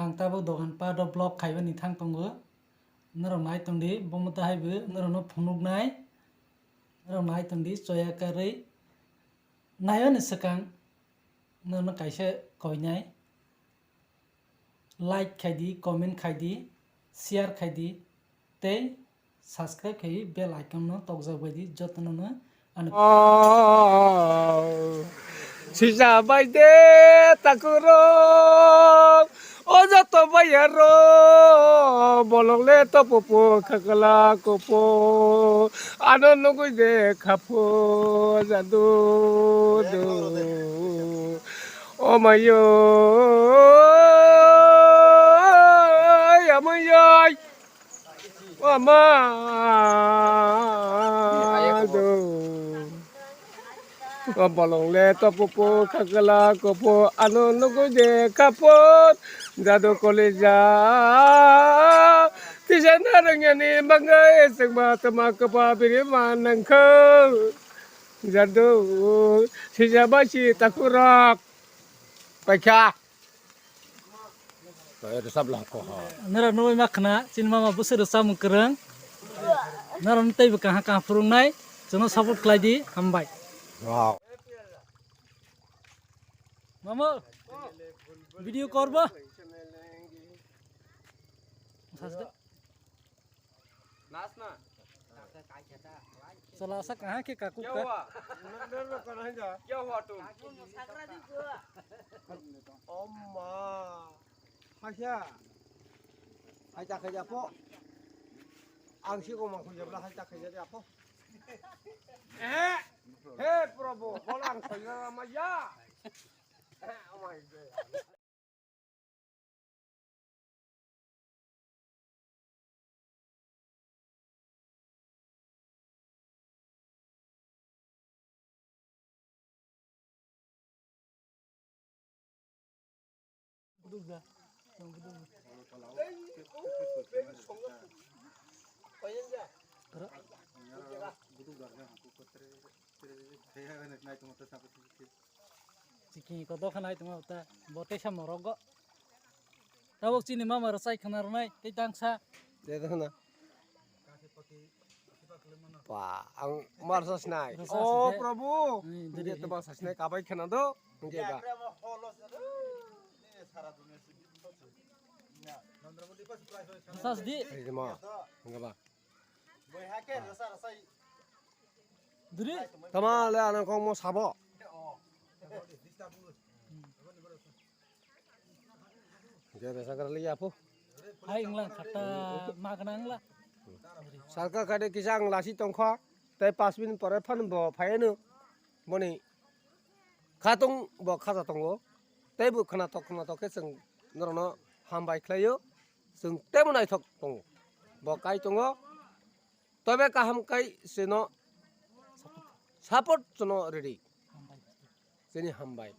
ang tabo dogan pa do blog khaiba ni thang tongo narong nai tongdi bomota haibu narong no phunuk nai narong nai tongdi choya karei nayo ni sakang narong kaisa koinai like khaidi comment khaidi share khaidi tei subscribe khai bell icon no tokjak baidi jotno no Sisa baide takurong ojo to bayaro bolong le to popo kakala kopo ano nunggu de kapo jadu do oh mayo ya mayo mama do bolong le to popo kakala kopo ano nunggu de kapot jadu koleja tisan harangnya ni bangga semua teman kepabiri manangko jadu siapa sih takurok baca itu sablah kok narong no makna cinma ma busur sam kerang narong tei bekah ka furung nai jono support klaidi hambai wow mama video korba nasna selasa kah ke kaku ka क्या हुआ तुम 엄마 하샤 하자 그자 포 앙시고만 그자라 하자 그자 포 에 프로보 홀랑 그자 마야 오 마이 갓 duga Ciki ko dokan ai tuma uta bote sa morogo tabok chini mama rasai khanar nai tei tangsa देखना Wah, ang marsas naik. Oh, Prabu. Jadi tebal sasne kabai kena do. Nggih, Pak. sas di Ini mah. Enggak, Pak. duri Tama le anak kong mau sabo. Jadi sakar liya po. ai nglang kata makna ngla Sarka kade kisang lasi tongkha. Tai 5 min pore phan bo phaenu. Moni. Khatong bo khata tongo. Tai bu khana tok ke sing norono hambai khlayo. Sing temonai thok tongo. Bo kai tongo. Tobe kaham kai sino support sono ready. Sini hambai.